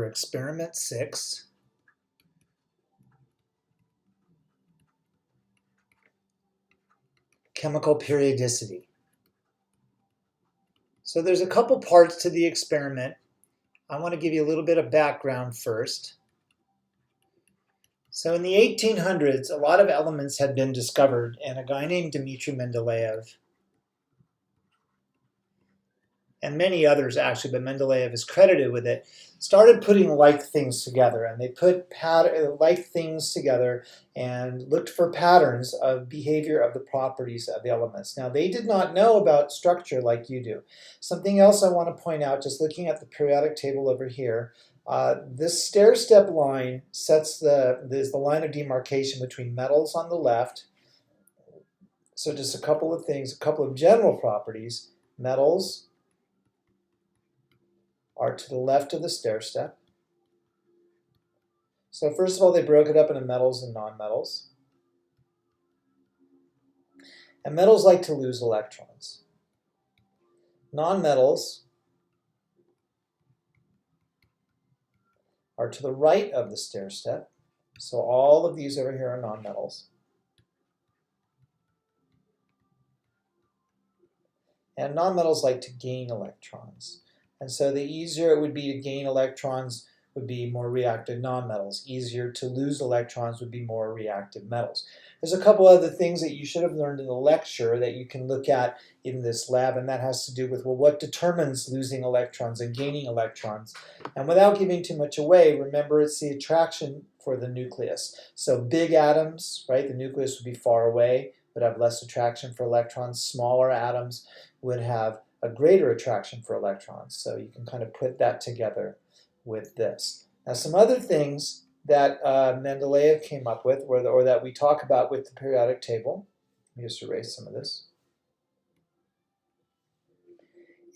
For experiment 6, chemical periodicity. So there's a couple parts to the experiment. I want to give you a little bit of background first. So in the 1800s, a lot of elements had been discovered, and a guy named Dmitri Mendeleev, and many others actually, but Mendeleev is credited with it, started putting like things together. And they put like things together and looked for patterns of behavior of the properties of the elements. Now, they did not know about structure like you do. Something else I want to point out, just looking at the periodic table over here, this stair-step line is the line of demarcation between metals on the left. So just a couple of things, a couple of general properties. Metals are to the left of the stair step. So first of all, they broke it up into metals and nonmetals. And metals like to lose electrons. Nonmetals are to the right of the stair step. So all of these over here are nonmetals. And nonmetals like to gain electrons. And so the easier it would be to gain electrons would be more reactive nonmetals. Easier to lose electrons would be more reactive metals. There's a couple other things that you should have learned in the lecture that you can look at in this lab, and that has to do with, well, what determines losing electrons and gaining electrons? And without giving too much away, remember it's the attraction for the nucleus. So big atoms, right, the nucleus would be far away, would have less attraction for electrons. Smaller atoms would have a greater attraction for electrons. So you can kind of put that together with this. Now, some other things that Mendeleev came up with, or that we talk about with the periodic table, let me just erase some of this,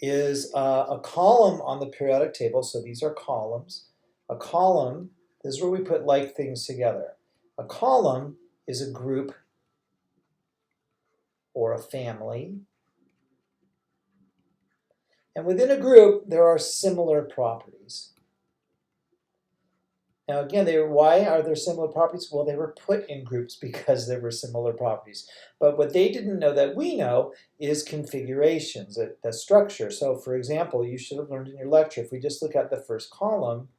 is a column on the periodic table. So these are columns. A column, this is where we put like things together. A column is a group or a family. And within a group, there are similar properties. Now again, why are there similar properties? Well, they were put in groups because there were similar properties. But what they didn't know that we know is configurations, the structure. So for example, you should have learned in your lecture, if we just look at the first column,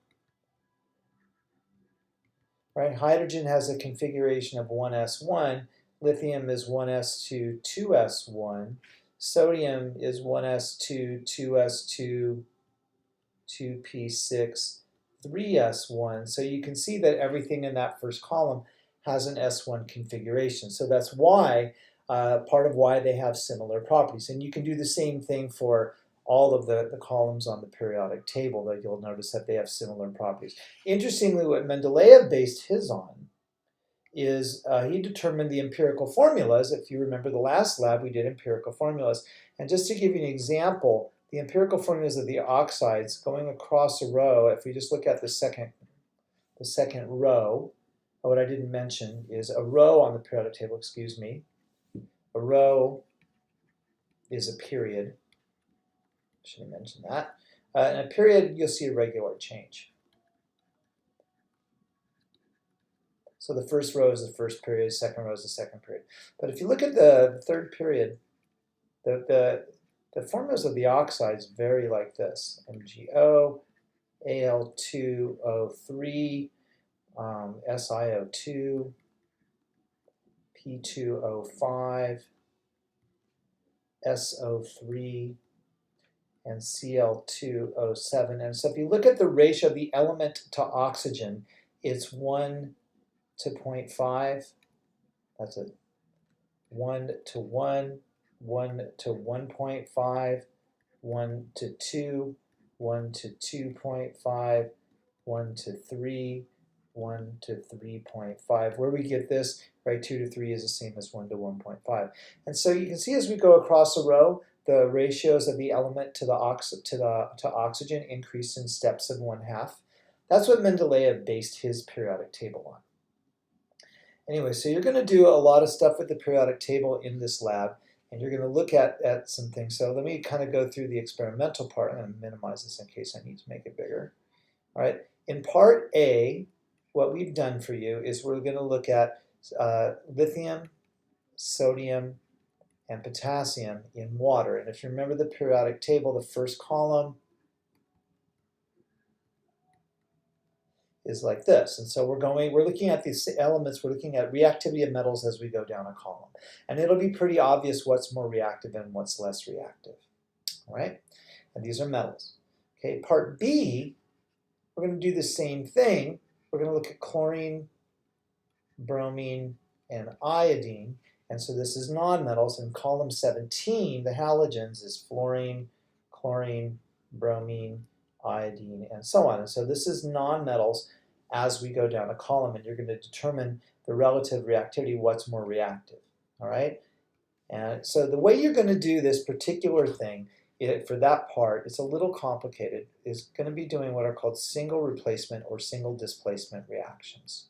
right, hydrogen has a configuration of 1s1, lithium is 1s2, 2s1, sodium is 1s2, 2s2, 2p6, 3s1. So you can see that everything in that first column has an s1 configuration. So that's why, part of why they have similar properties. And you can do the same thing for all of the columns on the periodic table, that you'll notice that they have similar properties. Interestingly, what Mendeleev based his on is he determined the empirical formulas. If you remember the last lab, we did empirical formulas. And just to give you an example, the empirical formulas of the oxides going across a row, if we just look at the second row, what I didn't mention is a row on the periodic table, excuse me. A row is a period. Should have mentioned that. In a period, you'll see a regular change. So the first row is the first period, second row is the second period. But if you look at the third period, the formulas of the oxides vary like this. MgO, Al2O3, SiO2, P2O5, SO3, and Cl2O7. And so if you look at the ratio of the element to oxygen, it's 1 to 0.5, that's a 1 to 1, 1 to 1.5, 1 to 2, 1 to 2.5, 1 to 3, 1 to 3.5. Where we get this, right, 2 to 3 is the same as 1 to 1.5. And so you can see as we go across a row, the ratios of the element to oxygen increase in steps of 1/2. That's what Mendeleev based his periodic table on. Anyway, so you're going to do a lot of stuff with the periodic table in this lab, and you're going to look at some things. So let me kind of go through the experimental part. I'm going to minimize this in case I need to make it bigger. All right, In part A, what we've done for you is we're going to look at lithium, sodium, and potassium in water. And if you remember the periodic table, the first column is like this. And so we're looking at these elements, we're looking at reactivity of metals as we go down a column. And it'll be pretty obvious what's more reactive and what's less reactive. All right? And these are metals. Okay, part B, we're going to do the same thing. We're going to look at chlorine, bromine, and iodine. And so this is nonmetals. In column 17, the halogens is fluorine, chlorine, bromine, iodine, and so on. And so this is nonmetals as we go down a column, and you're going to determine the relative reactivity, what's more reactive. All right? And so the way you're going to do this particular thing, for that part, it's a little complicated, is going to be doing what are called single replacement or single displacement reactions.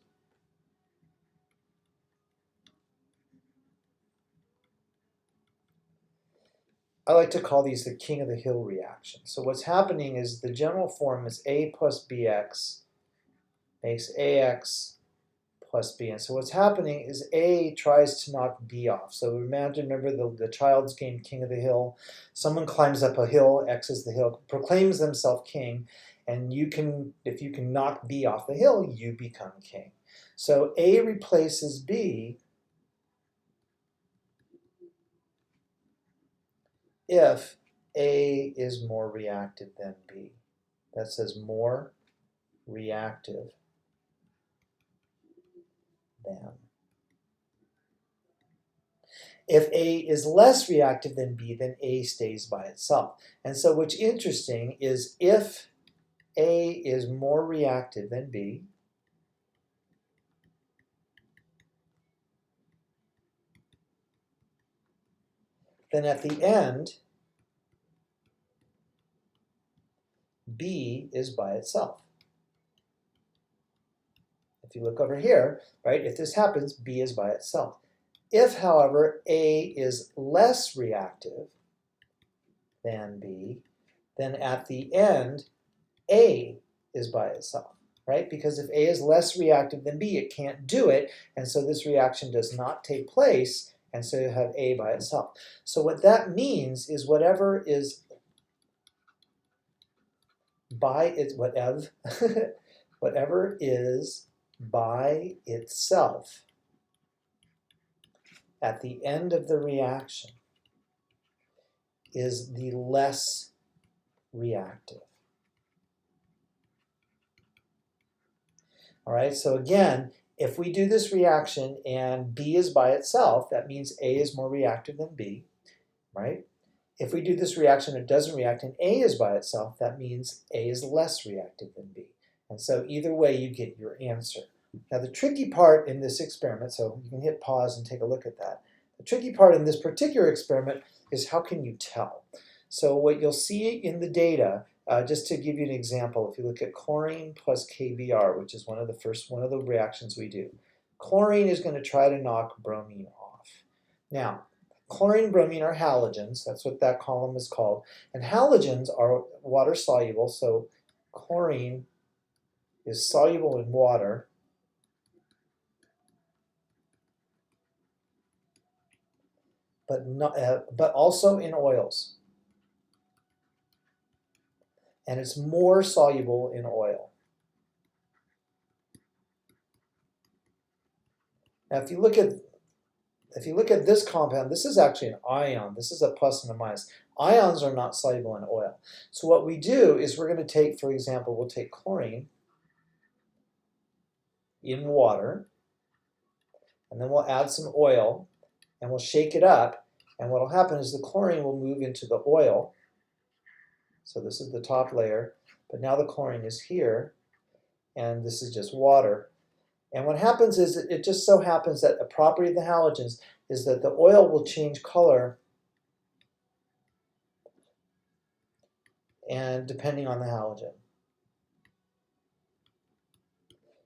I like to call these the king of the hill reaction. So what's happening is the general form is A plus BX makes AX plus B. And so what's happening is A tries to knock B off. So remember the child's game, king of the hill. Someone climbs up a hill, X is the hill, proclaims themselves king, and if you can knock B off the hill, you become king. So A replaces B if A is more reactive than B. That says more reactive than. If A is less reactive than B, then A stays by itself. And so what's interesting is if A is more reactive than B, then at the end, B is by itself. If you look over here, right, if this happens, B is by itself. If, however, A is less reactive than B, then at the end, A is by itself, right? Because if A is less reactive than B, it can't do it, and so this reaction does not take place, and so you have A by itself. So what that means is whatever is by its whatever is by itself at the end of the reaction is the less reactive. All right, so again, if we do this reaction and B is by itself, that means A is more reactive than B, right? If we do this reaction and it doesn't react and A is by itself, that means A is less reactive than B. And so either way, you get your answer. Now the tricky part in this experiment, so you can hit pause and take a look at that. The tricky part in this particular experiment is how can you tell? So what you'll see in the data, just to give you an example, if you look at chlorine plus KBr, which is one of the reactions we do, chlorine is going to try to knock bromine off. Now, chlorine and bromine are halogens, that's what that column is called, and halogens are water soluble, so chlorine is soluble in water, but also in oils. And it's more soluble in oil. Now if you look at this compound, this is actually an ion. This is a plus and a minus. Ions are not soluble in oil. So what we do is we're going to take, for example, we'll take chlorine in water, and then we'll add some oil, and we'll shake it up, and what will happen is the chlorine will move into the oil. So this is the top layer, but now the chlorine is here, and this is just water. And what happens is it just so happens that a property of the halogens is that the oil will change color and depending on the halogen.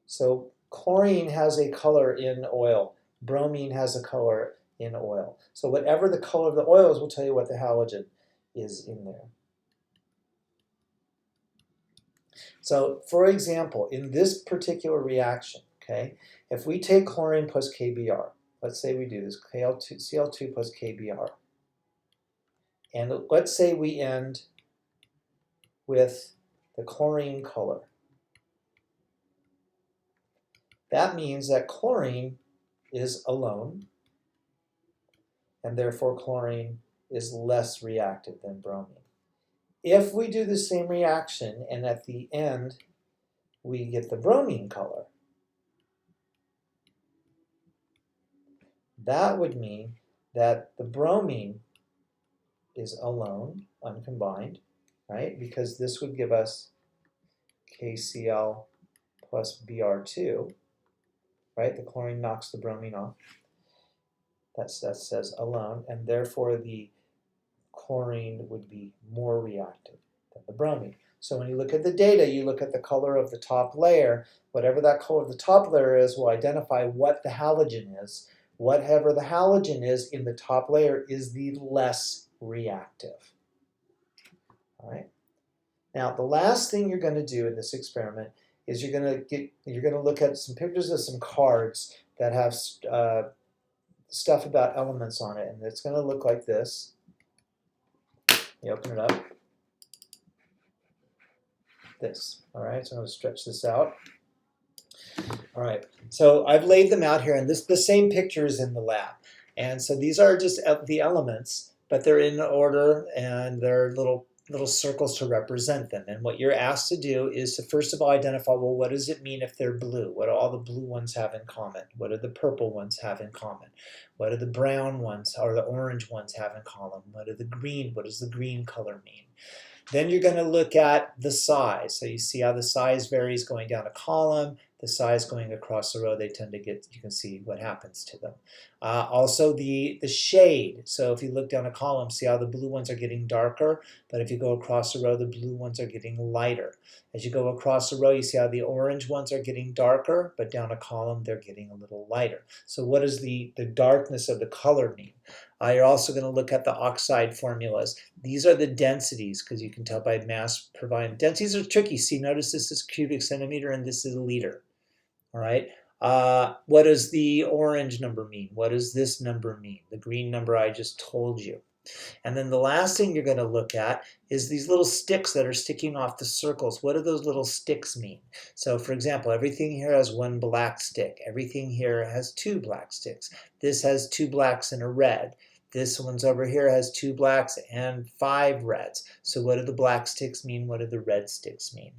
So chlorine has a color in oil, bromine has a color in oil. So whatever the color of the oil is will tell you what the halogen is in there. So for example, in this particular reaction, okay, if we take chlorine plus KBr, let's say we do this, Cl2 plus KBr, and let's say we end with the chlorine color. That means that chlorine is alone, and therefore chlorine is less reactive than bromine. If we do the same reaction and at the end we get the bromine color, that would mean that the bromine is alone, uncombined, right? Because this would give us KCl plus Br2, right? The chlorine knocks the bromine off. That says alone, and therefore the chlorine would be more reactive than the bromine. So when you look at the data, you look at the color of the top layer. Whatever that color of the top layer is will identify what the halogen is. Whatever the halogen is in the top layer is the less reactive. All right. Now, the last thing you're going to do in this experiment is you're going to look at some pictures of some cards that have stuff about elements on it, and it's going to look like this. You open it up. This. All right. So I'm going to stretch this out. All right. So I've laid them out here, and the same picture is in the lab. And so these are just the elements, but they're in order, and they're little circles to represent them. And what you're asked to do is to first of all identify, well, what does it mean if they're blue? What do all the blue ones have in common? What do the purple ones have in common? What do the brown ones or the orange ones have in common? What does the green color mean? Then you're going to look at the size. So you see how the size varies going down a column, the size going across the row. They tend to get, you can see what happens to them. Also the shade. So if you look down a column, see how the blue ones are getting darker, but if you go across the row, the blue ones are getting lighter. As you go across the row, you see how the orange ones are getting darker, but down a column, they're getting a little lighter. So what does the darkness of the color mean? You're also going to look at the oxide formulas. These are the densities, because you can tell by mass provided. Densities are tricky. See, notice this is cubic centimeter and this is a liter. All right. What does the orange number mean? What does this number mean? The green number I just told you. And then the last thing you're going to look at is these little sticks that are sticking off the circles. What do those little sticks mean? So for example, everything here has one black stick. Everything here has two black sticks. This has two blacks and a red. This one's over here has two blacks and 5 reds. So what do the black sticks mean? What do the red sticks mean?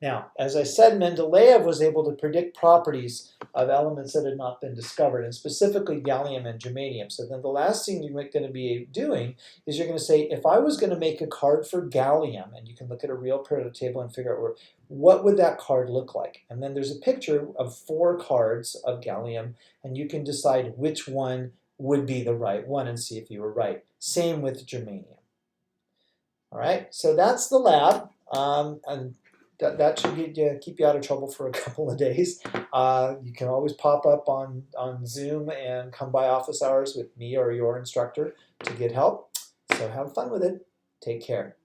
Now, as I said, Mendeleev was able to predict properties of elements that had not been discovered, and specifically gallium and germanium. So then the last thing you're going to be doing is you're going to say, if I was going to make a card for gallium, and you can look at a real periodic table and figure out what would that card look like. And then there's a picture of 4 cards of gallium, and you can decide which one would be the right one and see if you were right. Same with germanium. All right, so that's the lab, and that should keep you out of trouble for a couple of days. You can always pop up on Zoom and come by office hours with me or your instructor to get help. So have fun with it. Take care.